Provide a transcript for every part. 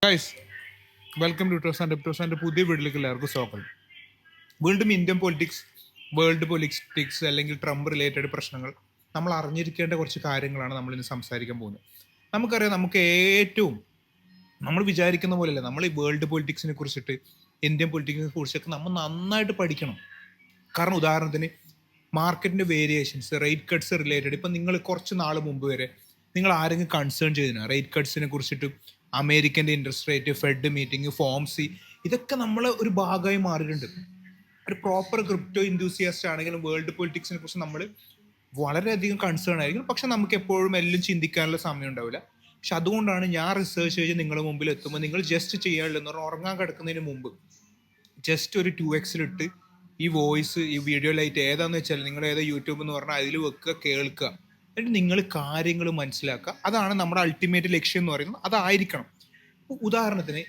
Guys, welcome to ടോസാൻ്റെ പുതിയ വീട്ടിലേക്ക് എല്ലാവർക്കും സ്വാഗതം. വീണ്ടും ഇന്ത്യൻ പൊളിറ്റിക്സ്, വേൾഡ് പൊളിറ്റിക്സ് അല്ലെങ്കിൽ ട്രംപ് റിലേറ്റഡ് പ്രശ്നങ്ങൾ നമ്മൾ അറിഞ്ഞിരിക്കേണ്ട കുറച്ച് കാര്യങ്ങളാണ് നമ്മൾ ഇന്ന് സംസാരിക്കാൻ പോകുന്നത്. നമുക്കറിയാം, നമുക്ക് ഏറ്റവും നമ്മൾ വിചാരിക്കുന്ന പോലെയല്ല, നമ്മൾ ഈ വേൾഡ് പൊളിറ്റിക്സിനെ കുറിച്ചിട്ട്, ഇന്ത്യൻ പൊളിറ്റിക്സിനെ കുറിച്ചൊക്കെ നമ്മൾ നന്നായിട്ട് പഠിക്കണം. കാരണം ഉദാഹരണത്തിന് മാർക്കറ്റിൻ്റെ വേരിയേഷൻസ്, റേറ്റ് കട്ട്സ് റിലേറ്റഡ്, ഇപ്പം നിങ്ങൾ കുറച്ച് നാൾ മുമ്പ് വരെ നിങ്ങൾ ആരെങ്കിലും കൺസേൺ ചെയ്തിനാ റേറ്റ് കട്ട്സിനെ കുറിച്ചിട്ട്? അമേരിക്കൻ്റെ ഇൻട്രസ്റ്റ് റേറ്റ്, ഫെഡ് മീറ്റിംഗ്, ഫോംസി, ഇതൊക്കെ നമ്മൾ ഒരു ഭാഗമായി മാറിയിട്ടുണ്ട്. ഒരു പ്രോപ്പർ ക്രിപ്റ്റോ ഇൻഡ്യൂസിയാസ്റ്റ് ആണെങ്കിലും വേൾഡ് പൊളിറ്റിക്സിനെ കുറിച്ച് നമ്മൾ വളരെയധികം കൺസേൺ ആയിരിക്കും. പക്ഷെ നമുക്ക് എപ്പോഴും എല്ലാം ചിന്തിക്കാനുള്ള സമയം ഉണ്ടാവില്ല. പക്ഷെ അതുകൊണ്ടാണ് ഞാൻ റിസർച്ച് ചെയ്ത് നിങ്ങളുടെ മുമ്പിൽ എത്തുമ്പോൾ നിങ്ങൾ ജസ്റ്റ് ചെയ്യാനുള്ളതെന്ന് പറഞ്ഞാൽ ഉറങ്ങാൻ കിടക്കുന്നതിന് മുമ്പ് ജസ്റ്റ് ഒരു 2x ഈ വോയിസ്, ഈ വീഡിയോ ലൈറ്റ് ഏതാന്ന് വെച്ചാൽ നിങ്ങൾ ഏതാ യൂട്യൂബ് എന്ന് പറഞ്ഞാൽ അതിൽ വെക്കുക, കേൾക്കുക. എന്നിട്ട് നിങ്ങൾ കാര്യങ്ങൾ മനസ്സിലാക്കുക. അതാണ് നമ്മുടെ അൾട്ടിമേറ്റ് ലക്ഷ്യം എന്ന് പറയുന്നത്. അതായിരിക്കണം. ഉദാഹരണത്തിന്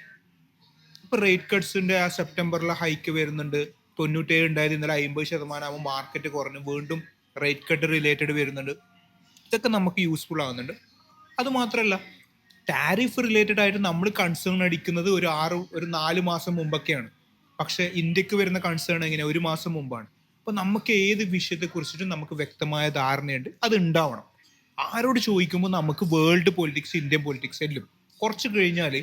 ഇപ്പോൾ റേറ്റ് കട്ട്സിൻ്റെ ആ സെപ്റ്റംബറിലെ ഹൈക്ക് വരുന്നുണ്ട്. 97 ഉണ്ടായത് ഇന്നലെ 50% ആകുമ്പോൾ മാർക്കറ്റ് കുറഞ്ഞു. വീണ്ടും റേറ്റ് കട്ട് റിലേറ്റഡ് വരുന്നുണ്ട്. ഇതൊക്കെ നമുക്ക് യൂസ്ഫുൾ ആവുന്നുണ്ട്. അതുമാത്രമല്ല, ടാരിഫ് റിലേറ്റഡ് ആയിട്ട് നമ്മൾ കൺസേൺ അടിക്കുന്നത് ഒരു 4 മാസം മുമ്പൊക്കെയാണ്. പക്ഷെ ഇന്ത്യക്ക് വരുന്ന കൺസേൺ എങ്ങനെ? 1 മാസം മുമ്പാണ്. അപ്പോൾ നമുക്ക് ഏത് വിഷയത്തെ കുറിച്ചിട്ടും നമുക്ക് വ്യക്തമായ ധാരണയുണ്ട്. അത് ഉണ്ടാവണം. ആരോട് ചോദിക്കുമ്പോൾ നമുക്ക് വേൾഡ് പൊളിറ്റിക്സ്, ഇന്ത്യൻ പൊളിറ്റിക്സ് എല്ലാം കുറച്ച് കഴിഞ്ഞാൽ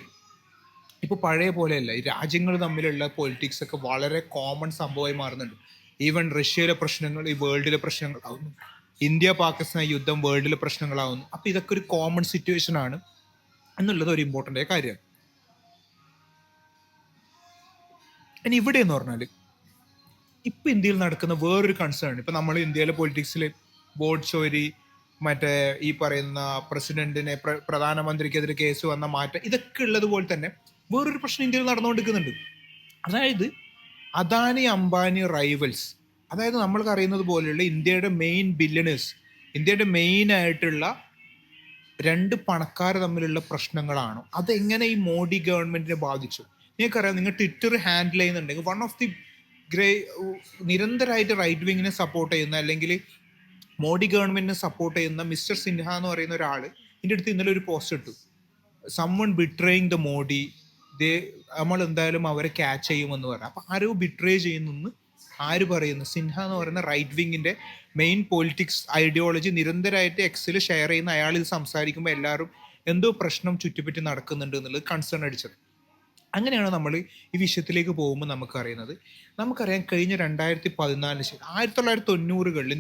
ഇപ്പോൾ പഴയ പോലെയല്ല. ഈ രാജ്യങ്ങൾ തമ്മിലുള്ള പൊളിറ്റിക്സ് ഒക്കെ വളരെ കോമൺ സംഭവമായി മാറുന്നുണ്ട്. ഈവൻ റഷ്യയിലെ പ്രശ്നങ്ങൾ ഈ വേൾഡിലെ പ്രശ്നങ്ങളാവുന്നു. ഇന്ത്യ പാകിസ്ഥാൻ യുദ്ധം വേൾഡിലെ പ്രശ്നങ്ങളാവുന്നു. അപ്പോൾ ഇതൊക്കെ ഒരു കോമൺ സിറ്റുവേഷൻ ആണ് എന്നുള്ളത് ഒരു ഇമ്പോർട്ടൻ്റ് ആയ കാര്യമാണ്. ഇനി ഇവിടെ എന്ന് പറഞ്ഞാൽ ഇപ്പം ഇന്ത്യയിൽ നടക്കുന്ന വേറൊരു കൺസേൺ, ഇപ്പം നമ്മൾ ഇന്ത്യയിലെ പൊളിറ്റിക്സിൽ വോട്ട് ചോരി, മറ്റേ ഈ പറയുന്ന പ്രസിഡന്റിനെ, പ്രധാനമന്ത്രിക്കെതിരെ കേസ് വന്ന മാറ്റം, ഇതൊക്കെ ഉള്ളതുപോലെ തന്നെ വേറൊരു പ്രശ്നം ഇന്ത്യയിൽ നടന്നുകൊണ്ടിരിക്കുന്നുണ്ട്. അതായത് അദാനി അംബാനി റൈവൽസ്. അതായത് നമ്മൾക്ക് അറിയുന്നത് പോലെയുള്ള ഇന്ത്യയുടെ മെയിൻ ബില്യണേഴ്സ്, ഇന്ത്യയുടെ മെയിൻ ആയിട്ടുള്ള 2 പണക്കാർ തമ്മിലുള്ള പ്രശ്നങ്ങളാണോ? അതെങ്ങനെ ഈ മോഡി ഗവൺമെന്റിനെ ബാധിച്ചു? നിങ്ങൾക്കറിയാം, നിങ്ങൾ ട്വിറ്റർ ഹാൻഡിൽ ചെയ്യുന്നുണ്ടെങ്കിൽ വൺ ഓഫ് ദി നിരന്തരമായിട്ട് റൈറ്റ് വിങ്ങിനെ സപ്പോർട്ട് ചെയ്യുന്ന, അല്ലെങ്കിൽ മോഡി ഗവൺമെന്റിനെ സപ്പോർട്ട് ചെയ്യുന്ന മിസ്റ്റർ സിൻഹ എന്ന് പറയുന്ന ഒരാൾ ഇതിൻ്റെ അടുത്ത് ഇന്നലെ ഒരു പോസ്റ്റ് ഇട്ടു. സമ്മൺ ബിട്രേയിങ് ദ മോഡി, നമ്മൾ എന്തായാലും അവരെ ക്യാച്ച് ചെയ്യുമെന്ന് പറഞ്ഞു. അപ്പം ആരോ ബിട്രേ ചെയ്യുന്നെന്ന് ആര് പറയുന്നു? സിൻഹ എന്ന് പറയുന്ന റൈറ്റ് വിങ്ങിൻ്റെ മെയിൻ പൊളിറ്റിക്സ് ഐഡിയോളജി നിരന്തരമായിട്ട് എക്സിൽ ഷെയർ ചെയ്യുന്ന അയാൾ ഇത് സംസാരിക്കുമ്പോൾ എല്ലാവരും എന്തോ പ്രശ്നം ചുറ്റിപ്പറ്റി നടക്കുന്നുണ്ട് എന്നുള്ളത് കൺസേൺ അടിച്ചത്. അങ്ങനെയാണ് നമ്മൾ ഈ വിഷയത്തിലേക്ക് പോകുമ്പോൾ നമുക്കറിയാം കഴിഞ്ഞ 2014 1990-കളിൽ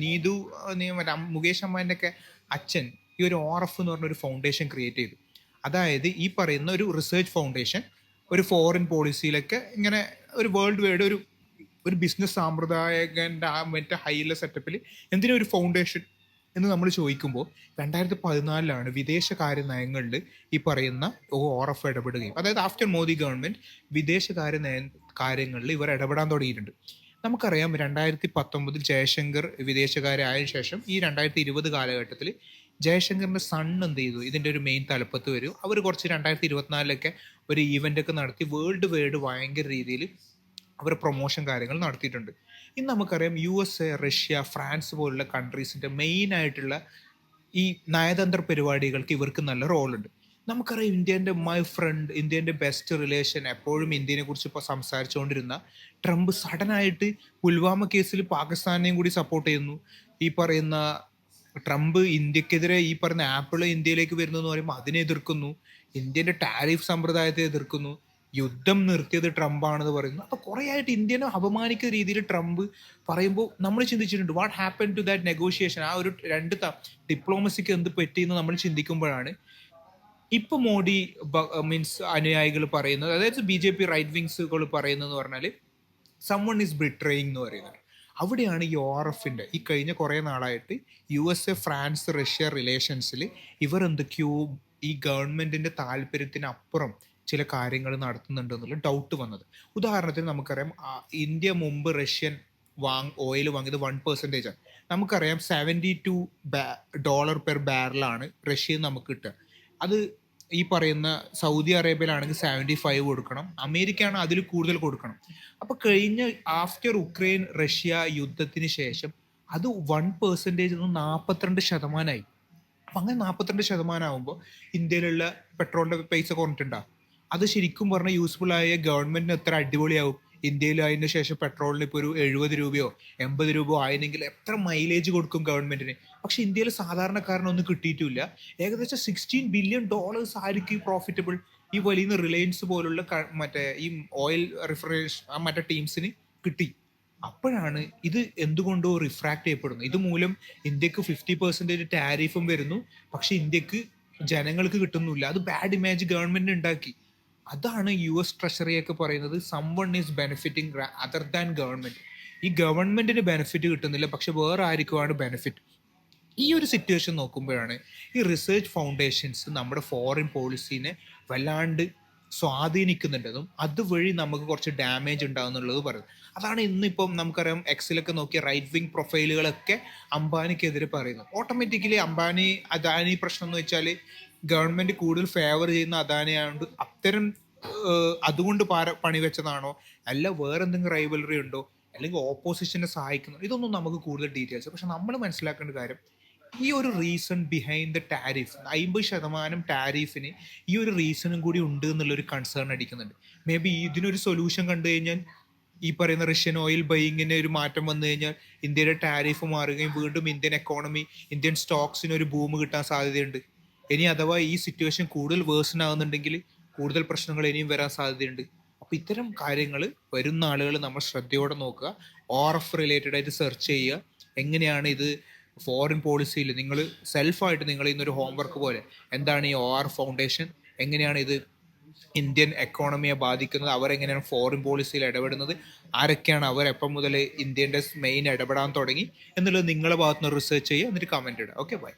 മുകേഷ് അംബാനിൻ്റെ ഒക്കെ അച്ഛൻ ഈ ഒരു ORF എന്ന് പറഞ്ഞ ഒരു ഫൗണ്ടേഷൻ ക്രിയേറ്റ് ചെയ്തു. അതായത് ഈ പറയുന്ന ഒരു റിസർച്ച് ഫൗണ്ടേഷൻ, ഒരു ഫോറിൻ പോളിസിയിലൊക്കെ ഇങ്ങനെ ഒരു വേൾഡ് വൈഡ് ഒരു ബിസിനസ് സാമ്പ്രദായകൻ്റെ ആ മറ്റേ ഹൈല സെറ്റപ്പിൽ എന്തിനാ ഒരു ഫൗണ്ടേഷൻ എന്ന് നമ്മൾ ചോദിക്കുമ്പോൾ 2014 വിദേശകാര്യ നയങ്ങളിൽ ഈ പറയുന്ന ORF ഇടപെടുകയും, അതായത് ആഫ്റ്റർ മോദി ഗവൺമെന്റ് വിദേശകാര്യ കാര്യങ്ങളിൽ ഇവർ ഇടപെടാൻ തുടങ്ങിയിട്ടുണ്ട്. നമുക്കറിയാം 2019 ജയശങ്കർ വിദേശകാര്യ ആയ ശേഷം ഈ 2020 കാലഘട്ടത്തിൽ ജയശങ്കറിന്റെ സൺ എന്ത് ചെയ്തു? ഇതിൻ്റെ ഒരു മെയിൻ തലപ്പത്ത് വരും. അവർ കുറച്ച് 2024 ഒരു ഈവൻ്റ് ഒക്കെ നടത്തി വേൾഡ് വൈഡ് ഭയങ്കര രീതിയിൽ അവർ പ്രൊമോഷൻ കാര്യങ്ങൾ നടത്തിയിട്ടുണ്ട്. ഇന്ന് നമുക്കറിയാം USA, റഷ്യ, ഫ്രാൻസ് പോലുള്ള കൺട്രീസിൻ്റെ മെയിൻ ആയിട്ടുള്ള ഈ നയതന്ത്ര പരിപാടികൾക്ക് ഇവർക്ക് നല്ല റോളുണ്ട്. നമുക്കറിയാം ഇന്ത്യൻ്റെ ബെസ്റ്റ് റിലേഷൻ, എപ്പോഴും ഇന്ത്യനെ കുറിച്ച് ഇപ്പോൾ സംസാരിച്ചുകൊണ്ടിരുന്ന ട്രംപ് സഡനായിട്ട് പുൽവാമ കേസിൽ പാകിസ്ഥാനെയും കൂടി സപ്പോർട്ട് ചെയ്യുന്നു. ഈ പറയുന്ന ട്രംപ് ഇന്ത്യക്കെതിരെ ഈ പറയുന്ന ആപ്പിൾ ഇന്ത്യയിലേക്ക് വരുന്നു എന്ന് പറയുമ്പോൾ അതിനെ എതിർക്കുന്നു. ഇന്ത്യൻ്റെ ടാരിഫ് സമ്പ്രദായത്തെ എതിർക്കുന്നു. യുദ്ധം നിർത്തിയത് ട്രംപാണെന്ന് പറയുന്നു. അപ്പോൾ കുറേ ആയിട്ട് ഇന്ത്യനെ അപമാനിക്കുന്ന രീതിയിൽ ട്രംപ് പറയുമ്പോൾ നമ്മൾ ചിന്തിച്ചിട്ടുണ്ട്, what happen to that negotiation? ആ ഒരു 2 ഡിപ്ലോമസിക്ക് എന്ത് പറ്റിയെന്ന് നമ്മൾ ചിന്തിക്കുമ്പോഴാണ് ഇപ്പൊ മോഡി അനുയായികൾ പറയുന്നത്, അതായത് BJP റൈറ്റ് വിങ്സുകൾ പറയുന്നതെന്ന് പറഞ്ഞാൽ സമ്മൺ ഈസ് ബിട്രേയിങ് എന്ന് പറയുന്നത്. അവിടെയാണ് ഈ ORFൻ്റെ ഈ കഴിഞ്ഞ കുറേ നാളായിട്ട് USA, ഫ്രാൻസ്, റഷ്യ റിലേഷൻസിൽ ഇവർ എന്തൊക്കെയോ ഈ ഗവൺമെന്റിന്റെ താല്പര്യത്തിനപ്പുറം ചില കാര്യങ്ങൾ നടത്തുന്നുണ്ട് എന്നുള്ള ഡൗട്ട് വന്നത്. ഉദാഹരണത്തിന് നമുക്കറിയാം, ഇന്ത്യ മുമ്പ് റഷ്യൻ ഓയിൽ വാങ്ങിയത് 1% ആണ്. നമുക്കറിയാം $72 പെർ ബാരലാണ് റഷ്യയിൽ നമുക്ക് കിട്ടുക. അത് ഈ പറയുന്ന സൗദി അറേബ്യയിലാണെങ്കിൽ 75 കൊടുക്കണം, അമേരിക്കയാണ് അതിൽ കൂടുതൽ കൊടുക്കണം. അപ്പോൾ കഴിഞ്ഞ ആഫ്റ്റർ ഉക്രൈൻ റഷ്യ യുദ്ധത്തിന് ശേഷം അത് 1% 42%. അപ്പം അങ്ങനെ 42% ആകുമ്പോൾ ഇന്ത്യയിലുള്ള പെട്രോളിൻ്റെ പൈസ കുറഞ്ഞിട്ടുണ്ടാകും. അത് ശരിക്കും പറഞ്ഞാൽ യൂസ്ഫുൾ ആയ ഗവൺമെന്റിന് എത്ര അടിപൊളിയാവും. ഇന്ത്യയിൽ അതിന് ശേഷം പെട്രോളിന് ഇപ്പോൾ ഒരു 70 രൂപയോ 80 രൂപയോ ആയെങ്കിൽ എത്ര മൈലേജ് കൊടുക്കും ഗവൺമെന്റിന്. പക്ഷെ ഇന്ത്യയിൽ സാധാരണക്കാരനൊന്നും കിട്ടിയിട്ടില്ല. ഏകദേശം $16 ബില്യൺ ആയിരിക്കും പ്രോഫിറ്റബിൾ ഈ വലിയ റിലയൻസ് പോലുള്ള മറ്റേ ഈ ഓയിൽ റിഫറേഷൻ മറ്റേ ടീംസിന് കിട്ടി. അപ്പോഴാണ് ഇത് എന്തുകൊണ്ടോ റിഫ്രാക്ട് ചെയ്യപ്പെടുന്നു. ഇതുമൂലം ഇന്ത്യക്ക് 50% ടാരിഫും വരുന്നു. പക്ഷെ ഇന്ത്യക്ക് ജനങ്ങൾക്ക് കിട്ടുന്നില്ല. അത് ബാഡ് ഇമേജ് ഗവൺമെന്റ് ഉണ്ടാക്കി. അതാണ് US ട്രഷറിയൊക്കെ പറയുന്നത് someone is benefiting other than government. ഈ ഗവൺമെന്റിന് ബെനിഫിറ്റ് കിട്ടുന്നില്ല, പക്ഷെ വേറെ ആർക്കുമാണ് ബെനിഫിറ്റ്. ഈ ഒരു സിറ്റുവേഷൻ നോക്കുമ്പോഴാണ് ഈ റിസർച്ച് ഫൗണ്ടേഷൻസ് നമ്മുടെ ഫോറിൻ പോളിസീനെ വല്ലാണ്ട് സ്വാധീനിക്കുന്നുണ്ടെന്നും അതുവഴി നമുക്ക് കുറച്ച് ഡാമേജ് ഉണ്ടാകുന്നുള്ളത് പറയുന്നത്. അതാണ് ഇന്നിപ്പം നമുക്കറിയാം എക്സിലൊക്കെ നോക്കിയ റൈറ്റ് വിങ് പ്രൊഫൈലുകളൊക്കെ അംബാനിക്കെതിരെ പറയുന്നത്. ഓട്ടോമാറ്റിക്കലി അംബാനി അദാനി പ്രശ്നം എന്ന് വെച്ചാൽ ഗവൺമെന്റ് കൂടുതൽ ഫേവർ ചെയ്യുന്ന അദാനിയായതുകൊണ്ട് അത്തരം അതുകൊണ്ട് പണി വെച്ചതാണോ അല്ല വേറെ എന്തെങ്കിലും റൈവലറി ഉണ്ടോ അല്ലെങ്കിൽ ഓപ്പോസിഷനെ സഹായിക്കുന്നു, ഇതൊന്നും നമുക്ക് കൂടുതൽ ഡീറ്റെയിൽസ്. പക്ഷെ നമ്മൾ മനസ്സിലാക്കേണ്ട കാര്യം ഈ ഒരു റീസൺ ബിഹൈൻഡ് ദ ടാരിഫ് 50% ടാരിഫിന് ഈ ഒരു റീസണും കൂടി ഉണ്ട് എന്നുള്ളൊരു കൺസേൺ അടിക്കുന്നുണ്ട്. മേ ബി ഇതിനൊരു സൊല്യൂഷൻ കണ്ടു കഴിഞ്ഞാൽ ഈ പറയുന്ന റഷ്യൻ ഓയിൽ ബൈയിങ്ങിന് ഒരു മാറ്റം വന്നു കഴിഞ്ഞാൽ ഇന്ത്യയുടെ ടാരിഫ് മാറുകയും വീണ്ടും ഇന്ത്യൻ എക്കോണമി ഇന്ത്യൻ സ്റ്റോക്സിന് ഒരു ബൂം കിട്ടാൻ സാധ്യതയുണ്ട്. ഇനി അഥവാ ഈ സിറ്റുവേഷൻ കൂടുതൽ വേഴ്സൺ ആകുന്നുണ്ടെങ്കിൽ കൂടുതൽ പ്രശ്നങ്ങൾ ഇനിയും വരാൻ സാധ്യതയുണ്ട്. അപ്പോൾ ഇത്തരം കാര്യങ്ങൾ വരുന്ന ആളുകൾ നമ്മൾ ശ്രദ്ധയോടെ നോക്കുക. ORF റിലേറ്റഡ് ആയിട്ട് സെർച്ച് ചെയ്യുക. എങ്ങനെയാണ് ഇത് ഫോറിൻ പോളിസിയിൽ നിങ്ങൾ സെൽഫായിട്ട് നിങ്ങൾ ഇന്നൊരു ഹോംവർക്ക് പോലെ എന്താണ് ഈ OR ഫൗണ്ടേഷൻ, എങ്ങനെയാണ് ഇത് ഇന്ത്യൻ എക്കോണമിയെ ബാധിക്കുന്നത്, അവരെങ്ങനെയാണ് ഫോറിൻ പോളിസിയിൽ ഇടപെടുന്നത്, ആരൊക്കെയാണ് അവർ എപ്പം മുതൽ ഇന്ത്യൻ്റെ മെയിൻ ഇടപെടാൻ തുടങ്ങി എന്നുള്ളത് നിങ്ങളുടെ ഭാഗത്തുനിന്ന് റിസർച്ച് ചെയ്യുക, എന്നിട്ട് കമൻറ്റ് ഇടുക. Okay, by.